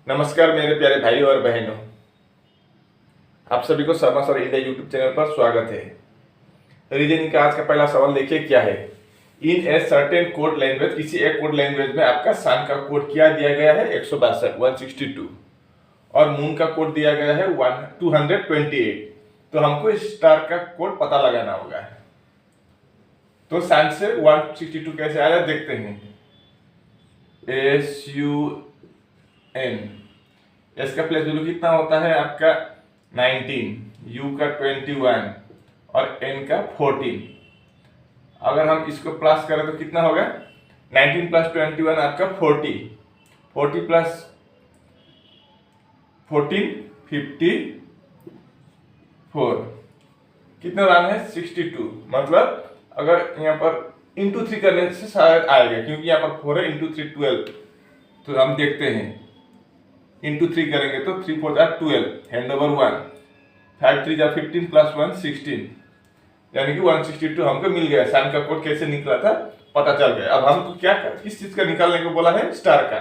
नमस्कार मेरे प्यारे भाई और बहनों, आप सभी को Sharma sir India YouTube channel पर स्वागत है। रीजनिंग का आज का पहला सवाल देखिए क्या है। इन ए सर्टेन कोड लैंग्वेज, किसी एक कोड लैंग्वेज में आपका सन का कोड क्या दिया गया है 162 और मून का कोड दिया गया है 228। तो हमको स्टार का कोड पता लगाना होगा। तो सन से 162 कैसे आया देखते हैं। SUN, एस का प्लेस वैल्यू कितना होता है आपका 19, यू का 21 और एन का 14। अगर हम इसको प्लस करें तो कितना होगा 19 प्लस 21 आपका 40, 40 प्लस 14 54, कितना लाना है 62। मतलब अगर यहाँ पर इंटू 3 करने से शायद आएगा, क्योंकि यहाँ पर 4 है, इंटू 3 12। तो हम देखते हैं इंटू 3 करेंगे तो 3 4 12, हैंड ओवर 1, 5 3 15 प्लस 1 16, यानी कि 162 हमको मिल गया। सन का कोड कैसे निकला था पता चल गया। अब हमको क्या किस चीज का निकालने को बोला है, स्टार का।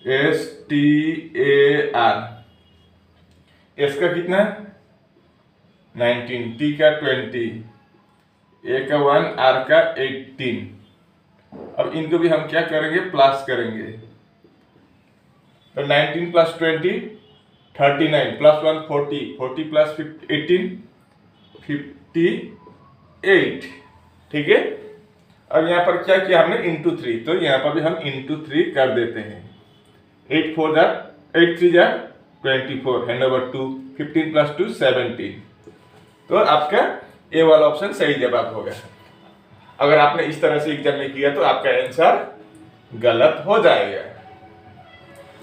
STAR, एस का कितना 19, टी का 20, ए का 1, आर का 18। अब इनको भी हम क्या करेंगे, प्लस करेंगे। तो 19 प्लस 20 39 प्लस 1 40, 40 प्लस 18 58। ठीक है। अब यहाँ पर क्या किया हमने, इंटू 3। तो यहाँ पर भी हम इंटू 3 कर देते हैं। 8 3 24, हैंड ओवर 2, 15 प्लस 2 17। तो आपका ए वाला ऑप्शन सही जवाब होगा। अगर आपने इस तरह से एग्जाम में किया तो आपका आंसर गलत हो जाएगा।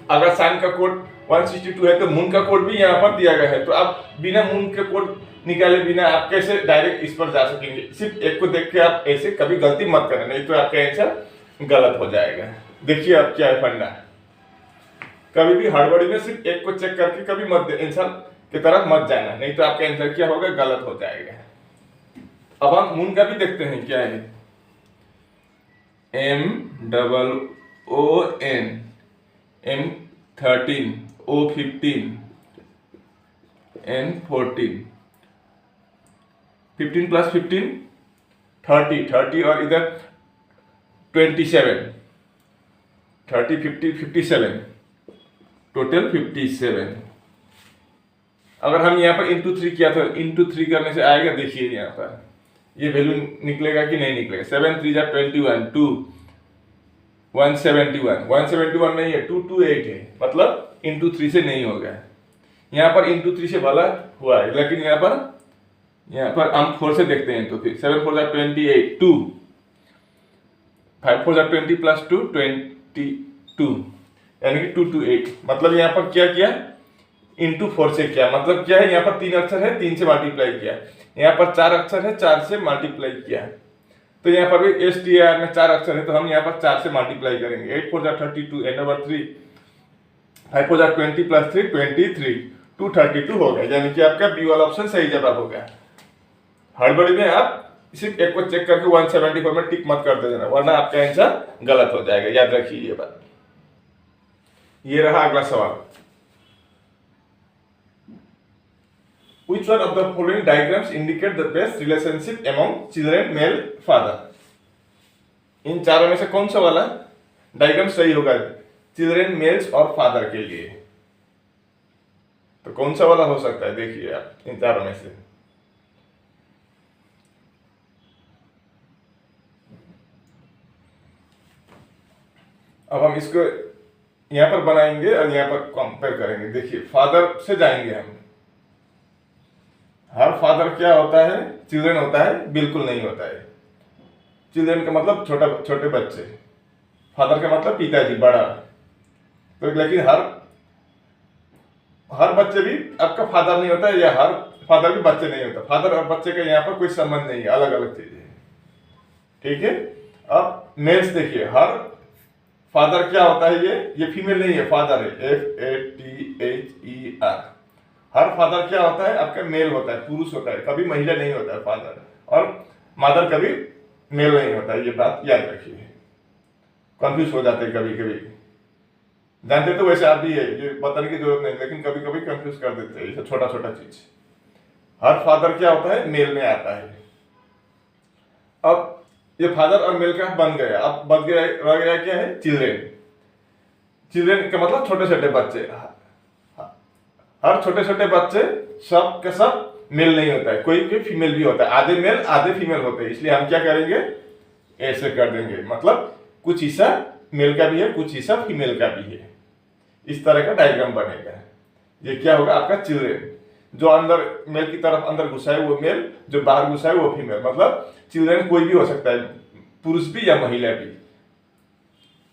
अगर सन का कोड 162 है तो मून का कोड भी यहाँ पर दिया गया है। तो आप बिना मून के कोड निकाले बिना आप कैसे डायरेक्ट इस पर जा सकेंगे। सिर्फ एक को देख के आप ऐसे कभी गलती मत करना, नहीं तो आपका आंसर गलत हो जाएगा। देखिए अब क्या है फंडा, कभी भी हड़बड़ी में सिर्फ एक को चेक करके कभी मत आंसर की तरफ मत जाना, नहीं तो आपका आंसर क्या होगा, गलत हो जाएगा। अब हम मून का भी देखते हैं क्या है। MOON, M13, O15, N14, 15 plus 15 30 और इधर 27, 30 50 57, टोटल 57। अगर हम यहाँ पर इंटू 3 किया तो इंटू 3 करने से आएगा, देखिए यहाँ पर ये वैल्यू निकलेगा कि नहीं निकलेगा। 7 3 21, 2 171, 171 नहीं है, 228 है, मतलब इंटू 3 से नहीं होगा। यहाँ पर इंटू 3 से भला हुआ है, लेकिन यहाँ पर हम 4 से देखते हैं। तो फिर 7 4 28, 2 5 4 20 प्लस 2 22, यानी कि 228। मतलब यहाँ पर क्या किया, इंटू 4 से किया। मतलब क्या है, यहाँ पर 3 अक्षर है, 3 से मल्टीप्लाई किया। यहाँ पर 4 अक्षर है, 4 से मल्टीप्लाई किया। तो यहाँ पर भी STR में 4 अक्षर है, तो हम यहाँ पर 4 से मल्टीप्लाई करेंगे। 8 4 32, एंड ओवर 3, 5 4 20 प्लस 3 23, 232 हो गया। यानी कि आपका बी वाला ऑप्शन सही जवाब हो गया। हड़बड़ी में आप सिर्फ एक को चेक करके 174 में टिक मत कर देना, वरना आपका आंसर गलत हो जाएगा। याद रखिए ये बात। ये रहा अगला सवाल। Which one of the following diagrams indicate the best relationship among children male father? इन चारों में से कौन सा वाला डायग्राम सही होगा चिल्ड्रेन मेल्स और फादर के लिए? तो कौन सा वाला हो सकता है, देखिए आप इन चारों में से। अब हम इसको यहां पर बनाएंगे और यहां पर कंपेयर करेंगे। देखिए फादर से जाएंगे हम। हर फादर क्या होता है, चिल्ड्रन होता है? बिल्कुल नहीं होता है। चिल्ड्रन का मतलब छोटे बच्चे, फादर का मतलब पिताजी, बड़ा। तो लेकिन हर बच्चे भी आपका फादर नहीं होता है, या हर फादर भी बच्चे नहीं होता। फादर और बच्चे का यहाँ पर कोई संबंध नहीं है, अलग अलग चीजें है। ठीक है। अब मेल्स देखिए, हर फादर क्या होता है, ये फीमेल नहीं है, फादर है, FATHER। हर फादर क्या होता है, आपका मेल होता है, पुरुष होता है, कभी महिला नहीं होता है फादर। और मदर कभी मेल नहीं होता है, ये बात याद रखिए। कंफ्यूज हो जाते हैं कभी कभी। जानते तो वैसे आप भी है, ये बताने की जरूरत नहीं, लेकिन कभी कभी कंफ्यूज कर देते हैं ये छोटा छोटा चीज। हर फादर क्या होता है, मेल में आता है। अब ये फादर और मेल का बन गया, अब बच गया, रह गया क्या है, चिल्ड्रेन। चिल्ड्रेन का मतलब छोटे छोटे बच्चे। हर छोटे छोटे बच्चे सब के सब मेल नहीं होता है, कोई कोई फीमेल भी होता है, आधे मेल आधे फीमेल होते हैं। इसलिए हम क्या करेंगे, ऐसे कर देंगे, मतलब कुछ हिस्सा मेल का भी है, कुछ हिस्सा फीमेल का भी है। इस तरह का डायग्राम बनेगा। ये क्या होगा, आपका चिल्ड्रेन। जो अंदर मेल की तरफ अंदर घुसा है वो मेल, जो बाहर घुसा है वो फीमेल। मतलब चिल्ड्रेन कोई भी हो सकता है, पुरुष भी या महिला भी,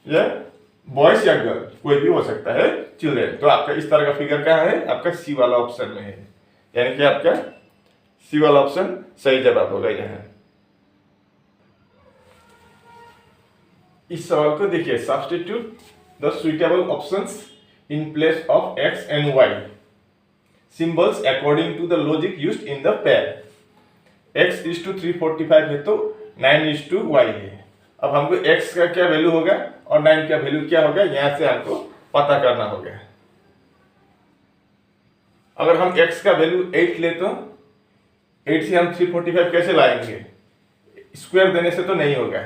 या बॉयज या गर्ल, कोई भी हो सकता है चिल्ड्रेन। तो आपका इस तरह का फिगर कहाँ है, आपका सी वाला ऑप्शन में है, यानी कि आपका सी वाला ऑप्शन सही जवाब होगा यहाँ। इस सवाल को देखिए, substitute the suitable options in place of X and Y symbols according to the logic used in the pair. x is to 345 है तो 9 इज टू वाई है। अब हमको x का क्या वैल्यू होगा और 9 का वैल्यू क्या होगा, यहां से हमको पता करना होगा। अगर हम x का वैल्यू 8 ले तो 8 से हम 345 कैसे लाएंगे, स्क्वायर देने से तो नहीं होगा।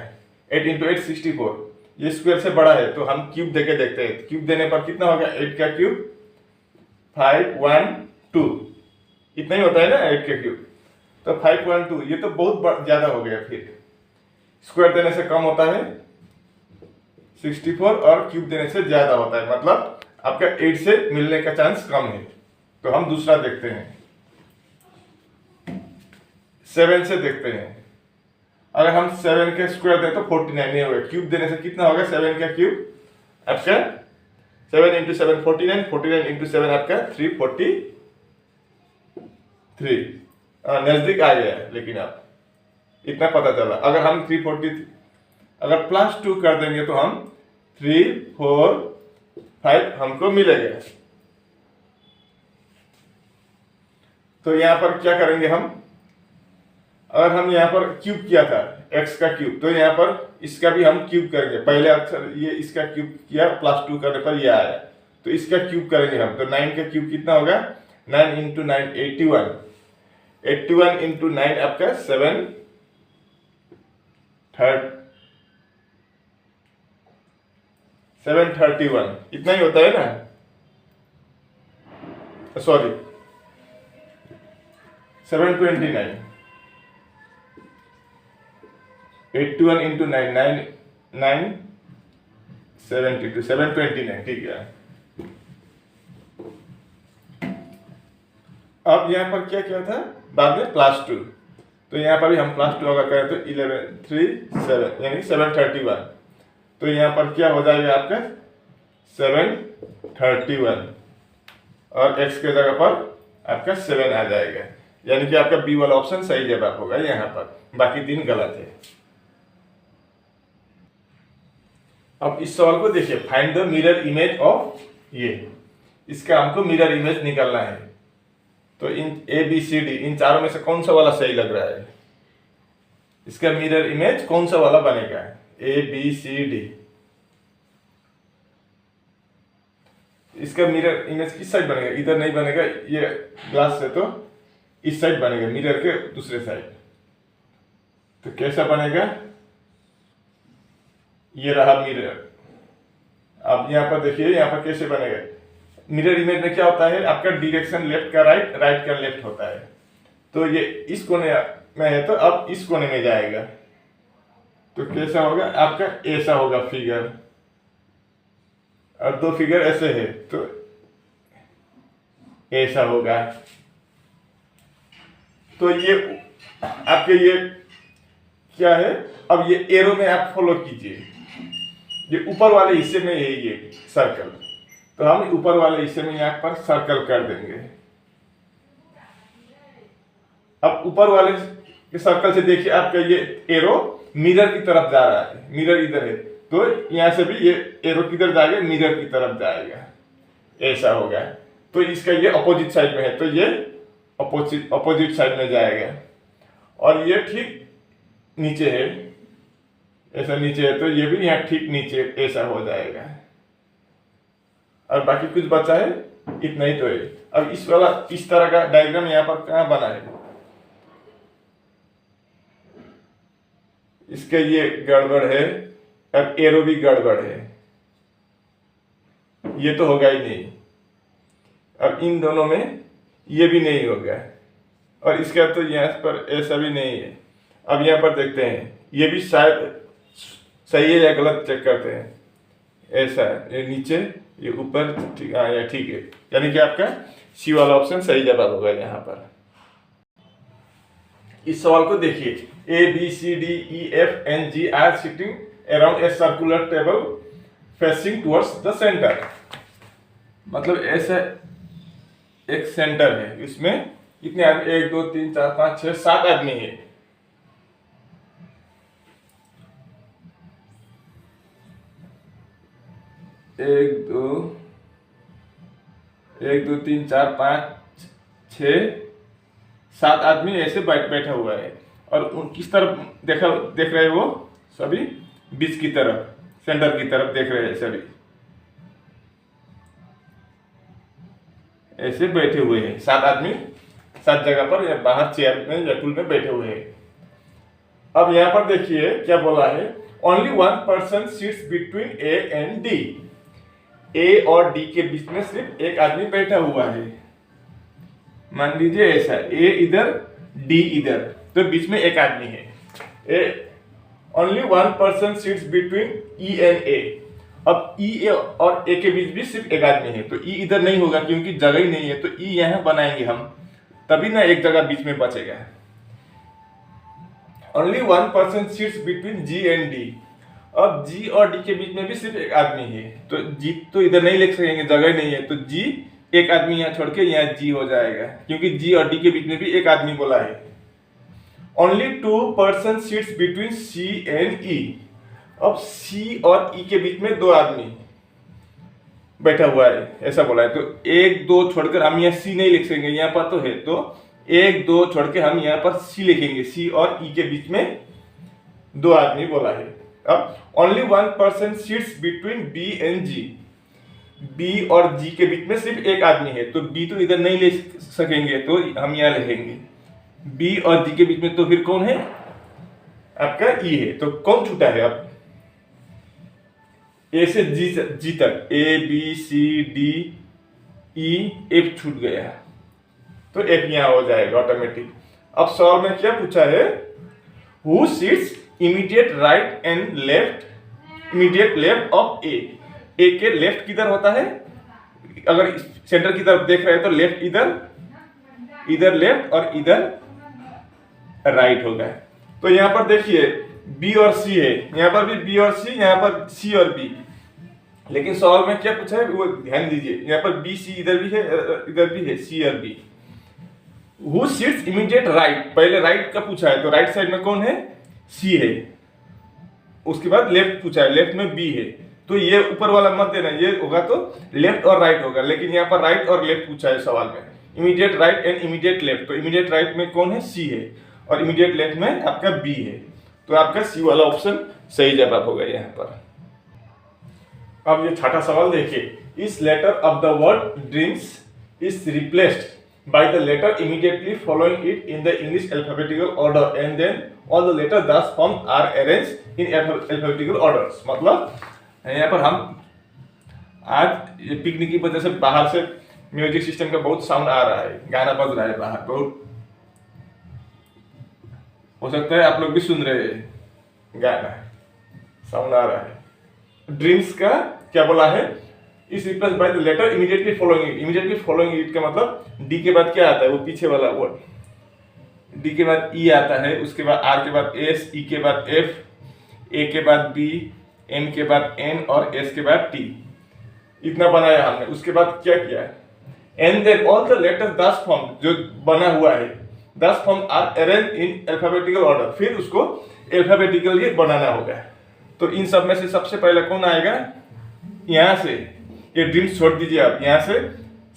8 इंटू 8 64, ये स्क्वायर से बड़ा है तो हम क्यूब देके देखते हैं। क्यूब देने पर कितना होगा, 8 का क्यूब 512, इतना ही होता है ना 8 का क्यूब, तो 512, ये तो बहुत ज्यादा हो गया। फिर स्क्वायर देने से कम होता है 64 और क्यूब देने से ज्यादा होता है, मतलब आपका 8 से मिलने का चांस कम है। तो हम दूसरा देखते हैं, 7 से देखते हैं। अगर हम 7 के स्क्वायर दें तो 49 नहीं होगा, क्यूब देने से कितना होगा, 7 का क्यूब आपका 7 इंटू 7 49, 49 इंटू 7 आपका 343। नजदीक आ गया है, लेकिन आप इतना पता चला। अगर हम 340 अगर +2 कर देंगे तो हम 3 4 5 हमको मिलेगा। तो यहां पर क्या करेंगे हम, अगर हम यहाँ पर क्यूब किया था x का क्यूब, तो यहाँ पर इसका भी हम क्यूब करेंगे। पहले अक्षर ये इसका क्यूब किया, +2 करने पर ये आया, तो इसका क्यूब करेंगे हम। तो 9 का क्यूब कितना होगा, 9 इंटू 9 81, 81 इंटू 9 आपका 731, इतना ही होता है ना, सॉरी 729, 81 इंटू 9 9 72, 729, ठीक है। अब यहाँ पर क्या क्या था, बाद में +2, तो यहाँ पर भी हम +2 अगर करें तो 11 3 7 यानी 731, तो यहाँ पर क्या हो जाएगा आपका 731 और x के जगह पर आपका 7 आ जाएगा, यानी कि आपका बी वाला ऑप्शन सही जवाब होगा यहाँ पर, बाकी 3 गलत है। अब इस सवाल को देखिए, find the mirror image of ये, इसका हमको मिरर इमेज निकालना है। तो इन ए बी सी डी इन चारों में से कौन सा वाला सही लग रहा है, इसका मिरर इमेज कौन सा वाला बनेगा, ए बी सी डी। इसका मिरर इमेज किस साइड बनेगा, इधर नहीं बनेगा, ये ग्लास से तो इस साइड बनेगा, मिरर के दूसरे साइड। तो कैसा बनेगा, ये रहा मिरर। अब यहाँ पर देखिए, यहाँ पर कैसे बनेगा, मिरर इमेज में क्या होता है, आपका डायरेक्शन लेफ्ट का राइट, राइट का लेफ्ट होता है। तो ये इस कोने में है तो अब इस कोने में जाएगा, तो कैसा होगा, आपका ऐसा होगा फिगर, और 2 फिगर ऐसे है तो ऐसा होगा। तो ये आपके ये क्या है, अब ये एरो में आप फॉलो कीजिए, ये ऊपर वाले हिस्से में है ये सर्कल, तो हम ऊपर वाले हिस्से में यहाँ पर सर्कल कर देंगे। अब ऊपर वाले के सर्कल से देखिए, आपका ये एरो मिरर की तरफ जा रहा है, मिरर इधर है, तो यहां से भी ये एरो किधर जाएगा, मिरर की तरफ जाएगा, ऐसा होगा। तो इसका ये अपोजिट साइड में है, तो ये अपोजिट साइड में जाएगा, और ये ठीक नीचे है, ऐसा नीचे है, तो ये भी यहाँ ठीक नीचे ऐसा हो जाएगा। और बाकी कुछ बचा है इतना ही तो है। अब इस वाला इस तरह का डायग्राम यहाँ पर कहाँ बना है, इसके ये गड़बड़ है, अब एरो भी गड़बड़ है, ये तो होगा ही नहीं। अब इन दोनों में ये भी नहीं होगा और इसका तो यहाँ पर ऐसा भी नहीं है। अब यहाँ पर देखते हैं ये भी शायद सही है या गलत, चेक करते हैं। ऐसा है, ये नीचे ये ऊपर, ठीक, हाँ या ठीक है, यानी कि आपका सी वाला ऑप्शन सही जवाब होगा यहाँ पर। इस सवाल को देखिए, A B C D E F and G are sitting around a circular table facing towards the centre. मतलब ऐसा एक सेंटर है, इसमें कितने आदमी, 1 2 3 4 5 6 7 आदमी है। एक दो तीन चार पाँच 6 7 आदमी ऐसे बैठा हुआ है और उन किस तरफ देख रहे हैं, वो सभी बीच की तरफ, सेंटर की तरफ देख रहे हैं, सभी ऐसे बैठे हुए हैं। 7 आदमी 7 जगह पर या बाहर चेयर में या टूल में बैठे हुए हैं। अब यहाँ पर देखिए क्या बोला है, only 1 person seats between A and D. A और डी के बीच में सिर्फ एक आदमी बैठा हुआ है। मान लीजिए ऐसा, ए इधर डी इधर, तो बीच में एक आदमी है। Only 1 person seats between E and A. अब ई और ए के बीच भी सिर्फ एक आदमी है, तो ई इधर नहीं होगा क्योंकि जगह ही नहीं है, तो ई यहाँ बनाएंगे हम, तभी ना एक जगह बीच में बचेगा। Only 1 person seats between ji and D. अब जी और डी के बीच में भी सिर्फ एक आदमी है, तो जी तो इधर नहीं लिख सकेंगे, जगह नहीं है, तो जी एक आदमी यहाँ छोड़ के यहाँ जी हो जाएगा, क्योंकि जी और डी के बीच में भी एक आदमी बोला है। Only 2 person seats between C and E. अब सी और ई के बीच में 2 आदमी बैठा हुआ है, ऐसा बोला है, तो 1 2 छोड़कर हम यहाँ सी नहीं लिख सकेंगे, यहाँ पर तो है, तो 1 2 छोड़ के हम यहाँ पर सी लिखेंगे। सी और ई के बीच में 2 आदमी बोला है। अब only 1 person seats between B and G. B और जी के बीच में सिर्फ एक आदमी है, तो बी तो इधर नहीं ले सकेंगे, तो हम यहाँ लिखेंगे। बी और जी के बीच में तो फिर कौन है, आपका ई है, तो कौन छूटा है अब, ए से जी तक, A B C D E, F छूट गया, तो एफ यहाँ हो जाएगा ऑटोमेटिक। अब सवाल में क्या पूछा है, who seats immediate right and left, immediate left of A. A के लेफ्ट किधर होता है, अगर सेंटर की तरफ देख रहे हैं तो लेफ्ट इधर लेफ्ट और इधर राइट होगा। तो यहाँ पर देखिए बी और सी है, यहाँ पर भी बी और सी, यहाँ पर सी और बी, लेकिन सवाल में क्या पूछा है वो ध्यान दीजिए, यहाँ पर बी सी इधर भी है सी और B. Who seats immediate right, पहले राइट का पूछा है, तो राइट साइड में कौन है, सी है। उसके बाद लेफ्ट पूछा है, लेफ्ट में बी है, तो ये ऊपर वाला मत देना, ये होगा तो लेफ्ट और राइट होगा, लेकिन यहाँ पर राइट और लेफ्ट पूछा है सवाल में, immediate right and immediate left, तो इमीडिएट राइट में कौन है, सी है, और इमीडिएट लेफ्ट में आपका बी है, तो आपका सी वाला ऑप्शन सही जवाब होगा यहाँ पर। अब ये छठा सवाल देखिए, इस letter of the word dreams is replaced by the letter immediately following it in the English alphabetical order and then all the letters thus formed are arranged in alphabetical orders। मतलब यहाँ पर हम आज ये पिकनिक की वजह से बाहर से म्यूजिक सिस्टम का बहुत साउंड आ रहा है, गाना बज रहा है बाहर, बहुत हो सकता है आप लोग भी सुन रहे हैं गाना, साउंड आ रहा है। ड्रीम्स का क्या बोला है, इस replace by the letter immediately following it. Immediately following it का मतलब डी के बाद क्या आता है, वो पीछे वाला वर्ड, डी के बाद ई आता है, उसके बाद आर के बाद एस, ई के बाद एफ, ए के बाद बी, एम के बाद एन और एस के बाद टी। इतना बनाया हमने। उसके बाद क्या किया है, and then all the letters thus form जो बना हुआ है, 10 form are arrange in alphabetical order, फिर उसको अल्फाबेटिकली बनाना होगा। तो इन सब में से सबसे पहले कौन आएगा, यहाँ से ये ड्रीम्स छोड़ दीजिए आप, यहाँ से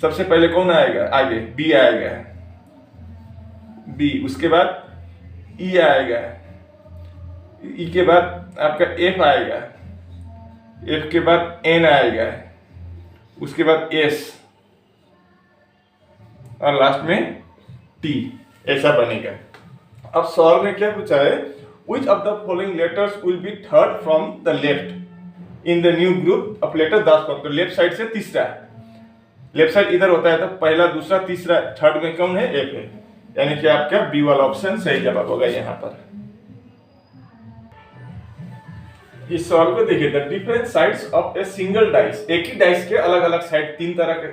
सबसे पहले कौन आएगा, आगे बी आएगा, बी, उसके बाद ई आएगा, ई के बाद आपका एफ आएगा, एफ के बाद एन आएगा, उसके बाद एस और लास्ट में टी, ऐसा बनेगा। अब सवाल में क्या पूछा है, which of the following letters will be third from the left in the new group of letters thus formed। तो लेफ्ट साइड से तीसरा, लेफ्ट साइड इधर होता है तो पहला दूसरा तीसरा, थर्ड में कौन है, एफ है, यानी कि आपका बी वाला ऑप्शन सही जवाब होगा यहाँ पर। इस सवाल को देखिए, the different sides of a single dice, एक ही डाइस के अलग अलग साइड, तीन तरह के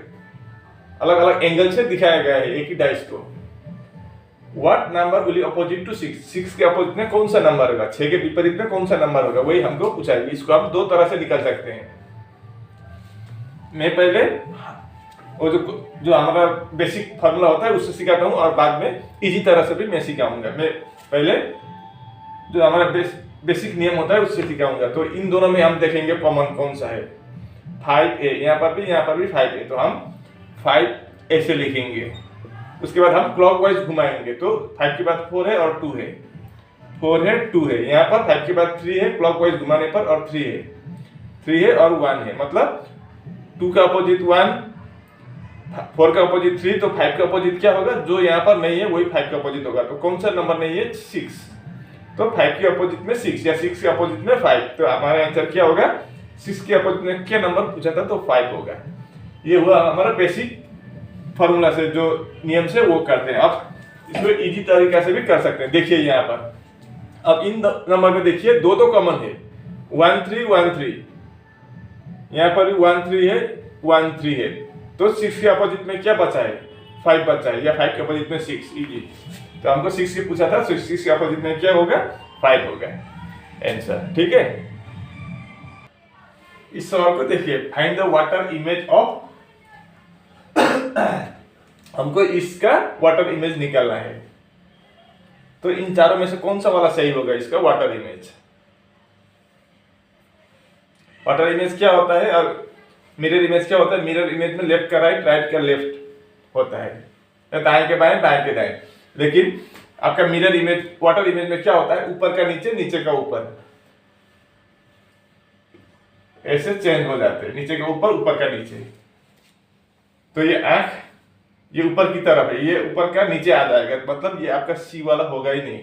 अलग अलग एंगल से दिखाया गया है एक ही डाइस को। What number will opposite to 6, 6 के अपोजिट में कौन सा नंबर होगा, 6 के विपरीत में कौन सा नंबर होगा, वही हमको पूछा है। इसको हम दो तरह से निकाल सकते हैं। मैं पहले वो जो हमारा बेसिक फार्मूला होता है उससे सिखाता हूँ और बाद में इजी तरह से भी मैं सिखाऊंगा। मैं पहले जो हमारा बेसिक नियम होता है उससे सिखाऊंगा। तो इन दोनों में हम देखेंगे कॉमन कौन सा है। 5a, यहाँ पर भी 5a, तो हम 5 ऐसे लिखेंगे। उसके बाद हम क्लॉकवाइज घुमाएंगे, तो 5 के बाद 4 है और 2 है, 4 है 2 है, यहाँ पर 5 के बाद 3 है क्लॉकवाइज घुमाने पर और 3 है, 3 है और 1 है, मतलब 2 का अपोजिट 1, 4 का अपोजिट 3, तो 5 का अपोजिट क्या होगा, जो यहाँ पर नहीं है वही 5 का अपोजिट होगा। तो कौन सा नंबर नहीं है, 6, तो 5 के अपोजिट में 6 या 6 के अपोजिट में 5, तो हमारा आंसर क्या होगा, 6 के अपोजिट में क्या नंबर पूछा था तो 5 होगा। ये हुआ हमारा बेसिक फॉर्मूला से जो नियम से वो करते हैं। अब इसको इजी तरीका से भी कर सकते हैं। देखिए यहाँ पर, अब इन नंबर में देखिए दो कॉमन है, 1 3 1 3, यहाँ पर भी 1 3 है 1 3 है, तो 6 के अपोजिट में क्या बचा है, 5 बचा है, या 5 के अपोजिट में 6, इजी। तो हमको 6 के पूछा था, 6 के अपोजिट में क्या होगा, 5 होगा आंसर, ठीक है। इस सवाल को देखिए, find the water image of, हमको इसका वाटर इमेज निकालना है। तो इन चारों में से कौन सा वाला सही होगा इसका वाटर इमेज। वाटर इमेज क्या होता है और मिरर इमेज क्या होता है। मिरर इमेज में लेफ्ट का राइट, राइट का लेफ्ट होता है, दाएं के बाएं, बाएं के दाएं। लेकिन आपका मिरर इमेज, वाटर इमेज में क्या होता है, ऊपर का नीचे, नीचे का ऊपर, ऐसे चेंज हो जाते हैं, नीचे का ऊपर, ऊपर का नीचे। तो ये आंख ये ऊपर की तरफ है, ये ऊपर का नीचे आ जाएगा, मतलब ये आपका सी वाला होगा ही नहीं।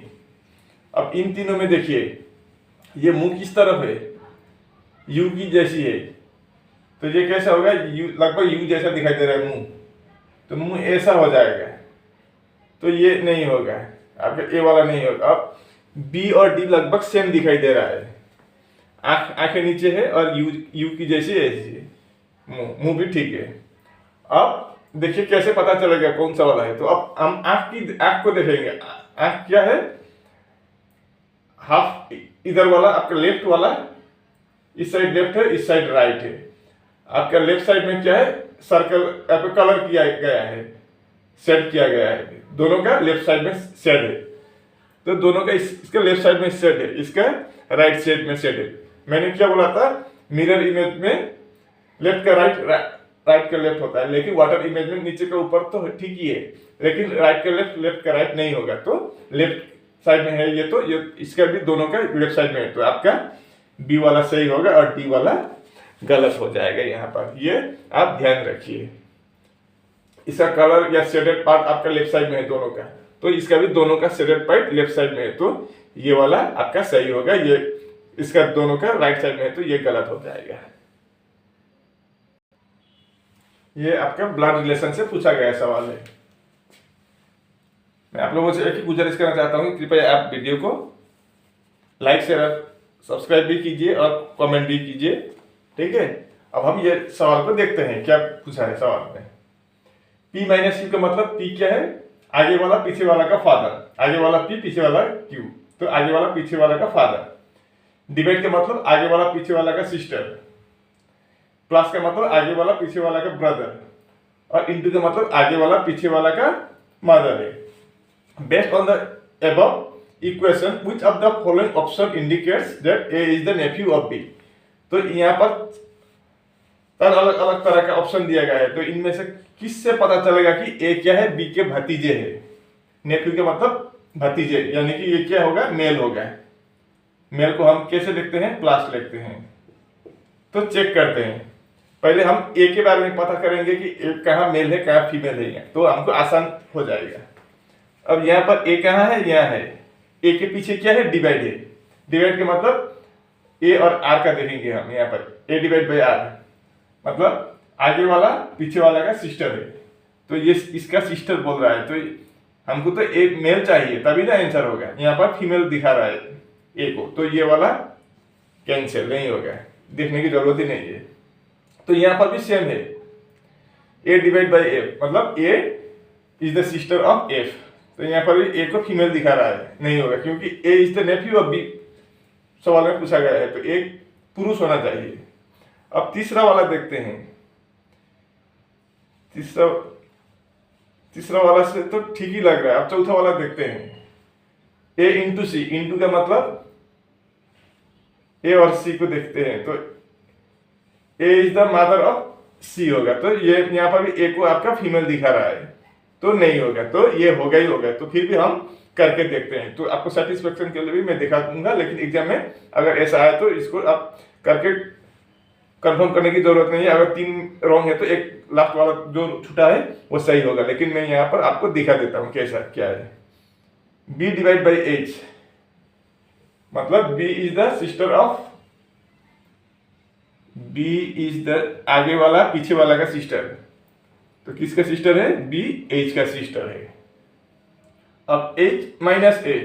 अब इन तीनों में देखिए, ये मुंह किस तरफ है, यू की जैसी है, तो ये कैसा होगा, यू, लगभग यू जैसा दिखाई दे रहा है मुंह, तो मुंह ऐसा हो जाएगा, तो ये नहीं होगा, आपका ए वाला नहीं होगा। अब बी और डी लगभग सेम दिखाई दे रहा है, आंखें नीचे है और यू की जैसी ऐसी है, मुंह भी ठीक है। अब देखिए कैसे पता चलेगा कौन सा वाला है। तो अब हम आंख को देखेंगे, आंख क्या है, हाफ इधर वाला आपका लेफ्ट वाला, इस साइड लेफ्ट है, इस साइड राइट है। आपका लेफ्ट साइड में क्या है, सर्कल आपका कलर किया गया है, सेट किया गया है, दोनों का लेफ्ट साइड में सेट है, तो दोनों का इसका लेफ्ट साइड में सेट है, इसका राइट साइड में सेट है। मैंने क्या बोला था, मिरर इमेज में लेफ्ट का राइट, राइट का लेफ्ट होता है, लेकिन वाटर इमेज में नीचे का ऊपर तो ठीक ही है, लेकिन राइट का लेफ्ट, लेफ्ट का राइट नहीं होगा। तो लेफ्ट साइड में है ये, तो ये इसका भी दोनों का लेफ्ट साइड में है, तो आपका बी वाला सही होगा और डी वाला गलत हो जाएगा यहाँ पर, ये आप ध्यान रखिए। इसका कलर या शेडेड पार्ट आपका लेफ्ट साइड में है दोनों का, तो इसका भी दोनों का शेडेड पार्ट लेफ्ट साइड में है, तो ये वाला आपका सही होगा। ये इसका दोनों का राइट साइड में है, तो ये गलत हो जाएगा। ये आपका ब्लड रिलेशन से पूछा गया सवाल है। मैं आप लोगों से एक ही गुजारिश करना चाहता हूँ, कृपया आप वीडियो को लाइक शेयर सब्सक्राइब भी कीजिए और कमेंट भी कीजिए, ठीक है। अब हम ये सवाल को देखते हैं, क्या पूछा है सवाल में। P माइनस क्यू का मतलब P क्या है, आगे वाला पीछे वाला का फादर, आगे वाला P पीछे वाला Q, तो आगे वाला पीछे वाला का फादर। डिवाइड का मतलब आगे वाला पीछे वाला का सिस्टर, प्लस का मतलब आगे वाला पीछे वाला का ब्रदर, और इनटू का मतलब आगे वाला पीछे वाला का मदर है। Based on the above equation which of the following option indicates that A is the nephew of B। तो यहाँ पर अलग अलग तरह का ऑप्शन दिया गया है, तो इनमें से किससे पता चलेगा कि A क्या है, B के भतीजे है। नेफ्यू के मतलब भतीजे, यानी कि ये क्या होगा, मेल होगा। मेल को हम कैसे लिखते हैं, प्लस लिखते हैं। तो चेक करते हैं, पहले हम ए के बारे में पता करेंगे कि ए कहाँ मेल है कहाँ फीमेल है, तो हमको आसान हो जाएगा। अब यहाँ पर ए कहाँ है, यहाँ है। ए के पीछे क्या है, डिवाइड है। डिवाइड के मतलब ए और आर का देखेंगे हम। यहाँ पर ए डिवाइड बाई आर मतलब आगे वाला पीछे वाला का सिस्टर है, तो ये इसका सिस्टर बोल रहा है, तो हमको तो ए मेल चाहिए तभी ना आंसर होगा। यहाँ पर फीमेल दिखा रहा है ए को, तो ये वाला कैंसिल नहीं होगा, देखने की जरूरत ही नहीं है। तो यहाँ पर भी सेम है, ए डिवाइड बाई एफ मतलब A is the sister of F, तो यहाँ पर भी ए को फीमेल दिखा रहा है, नहीं होगा क्योंकि A is the nephew of B सवाल में पूछा गया है, तो एक पुरुष होना चाहिए। अब तीसरा वाला देखते हैं। तीसरा वाला से तो ठीक ही लग रहा है। अब चौथा वाला देखते हैं। ए इंटू सी, इंटू का मतलब ए और सी को देखते हैं, तो ए इज द मदर ऑफ सी होगा, तो ये यहाँ पर भी ए को आपका फीमेल दिखा रहा है, तो नहीं होगा, तो ये होगा ही होगा। तो फिर भी हम करके देखते हैं, तो आपको सेटिस्फेक्शन के लिए भी मैं दिखा दूंगा, लेकिन एग्जाम में अगर ऐसा आए तो इसको आप करके कंफर्म करने की जरूरत नहीं है। अगर 3 रॉन्ग है तो एक लास्ट वाला जो छूटा है वो सही होगा, लेकिन मैं यहाँ पर आपको दिखा देता हूँ कैसा क्या है। बी डिवाइड बाई एच मतलब B is the sister of, B is the आगे वाला पीछे वाला का सिस्टर, तो किसका सिस्टर है, बी एच का सिस्टर है। अब एच माइनस ए,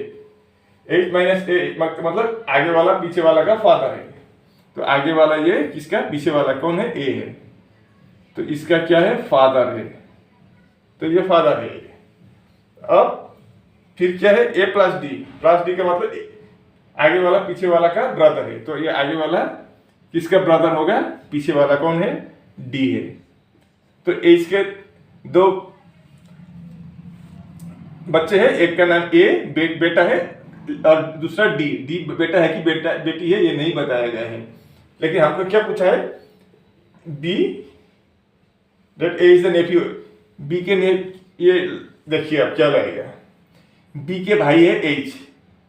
एच माइनस ए मतलब आगे वाला पीछे वाला का फादर है, तो आगे वाला ये किसका, पीछे वाला कौन है, ए है, तो इसका क्या है, फादर है, तो ये फादर है। अब फिर क्या है, ए प्लस डी, प्लस डी का मतलब आगे वाला पीछे वाला का ब्रदर है, तो ये आगे वाला किसका ब्रदर होगा, पीछे वाला कौन है, डी है। तो एच के 2 बच्चे हैं, एक का नाम ए बेटा है और दूसरा डी, डी बेटा है कि बेटी है ये नहीं बताया गया है, लेकिन हमको क्या पूछा है, B that A is the nephew, B के ने ये देखिए अब क्या लगेगा, बी के भाई है एच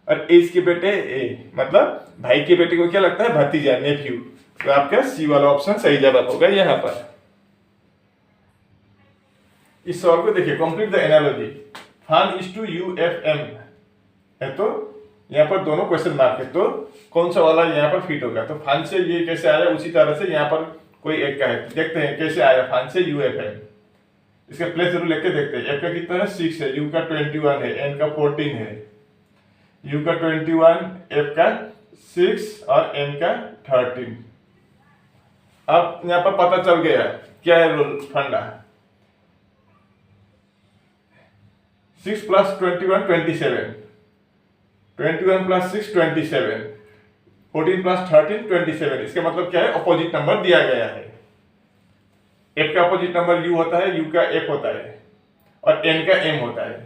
और एच के बेटे ए, मतलब भाई के बेटे को क्या लगता है, भतीजा, नेफ्यू, तो आपका सी वाला ऑप्शन सही जवाब होगा यहाँ पर। इस सवाल को देखिए, complete the analogy, fan is to U F M है, तो यहाँ पर दोनों क्वेश्चन मार्क है, तो कौन सा वाला यहाँ पर फिट होगा, तो फान से ये कैसे आया, उसी तरह से यहाँ पर कोई एक का है, देखते हैं कैसे आया फान से यू एफ एम। इसका प्लेस जरूर लेके देखते हैं। एफ का कितना है, 6 है, यू का 21 है, एन का 14 है, यू का 21, एफ का 6 और एन का 13। अब यहाँ पर पता चल गया क्या है रूल फंडा, 6 प्लस 21 27, 21 प्लस 6 27, 14 प्लस 13 27। इसका मतलब क्या है, अपोजिट नंबर दिया गया है। एफ का अपोजिट नंबर यू होता है, यू का एफ होता है और एन का एम होता है,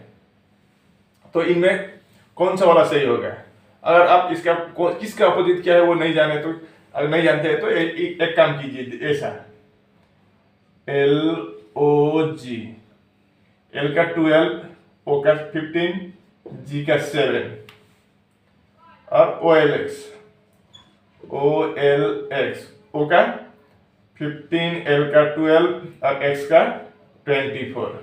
तो इनमें कौन सा वाला सही होगा। अगर आप इसका किसका अपोजिट क्या है वो नहीं जाने, तो अगर नहीं जानते हैं तो एक काम कीजिए, ऐसा एल ओ जी, एल का 12, ओ का 15, जी का 7 और ओ एल एक्स, ओ का 15, एल का 12 और एक्स का 24।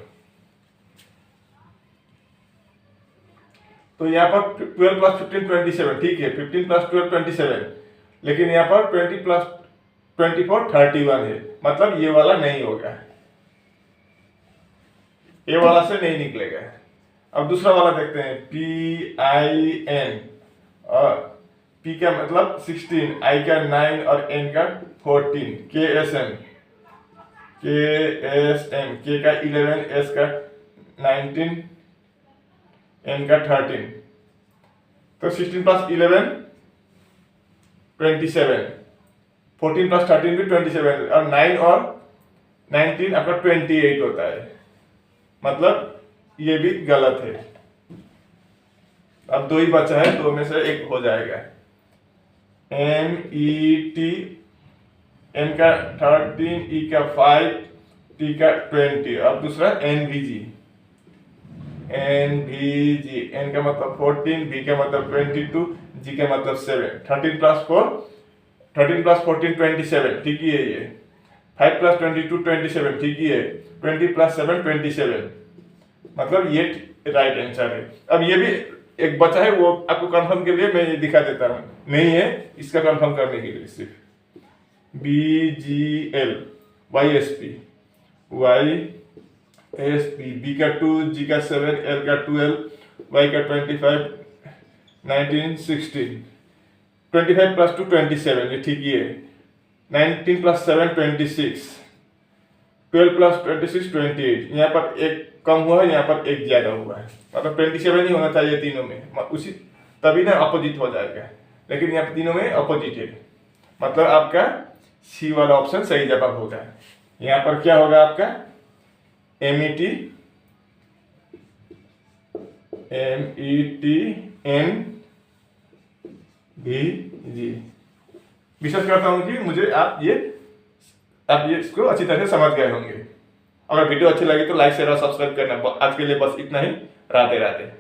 तो यहाँ पर 12 प्लस 15 27, ठीक है, 15 प्लस 12 27, लेकिन यहाँ पर 20 प्लस 24 31 है, मतलब ये वाला नहीं होगा, ये वाला से नहीं निकलेगा। अब दूसरा वाला देखते हैं, पी आई एन, और पी का मतलब 16, आई का 9 और एन का 14, के एस एम, के का 11, एस का 19, एन का 13, तो 16 प्लस 11 27, 14 प्लस 13 भी 27 और 9 और 19 आपका 28 होता है, मतलब ये भी गलत है। अब 2 ही बचा है, 2 में से एक हो जाएगा। एम ई टी, एन का 13, ई का 5, टी का 20, अब दूसरा एन वी जी, एन का मतलब 14, बी का मतलब 22, जी का मतलब 7, 13 प्लस 4, 13 प्लस 14 27, ठीक ही है ये। 5 प्लस 22 27, ठीक ही है। 20 प्लस 7 27, मतलब ये राइट आंसर है। अब ये भी एक बचा है, वो आपको कंफर्म के लिए मैं ये दिखा देता हूँ, नहीं है इसका कंफर्म करने के लिए सिर्फ BGL YSP बी का 2, G का 7, L का 12, Y का 25, 19 16, 25 प्लस 2 27, ये ठीक ही है। 19 प्लस 7 26, 12 प्लस 26 28, यहाँ पर एक कम हुआ है, यहाँ पर एक ज्यादा हुआ है, मतलब 27 ही होना चाहिए तीनों में, उसी तभी ना अपोजिट हो जाएगा, लेकिन यहाँ पर तीनों में अपोजिट है, मतलब आपका सी वाला ऑप्शन सही जवाब होगा। यहाँ पर क्या होगा आपका MET NVG। विश्वास करता हूँ कि मुझे आप ये इसको अच्छी तरह से समझ गए होंगे। अगर वीडियो अच्छी लगी तो लाइक शेयर और सब्सक्राइब करना। आज के लिए बस इतना ही। राधे राधे।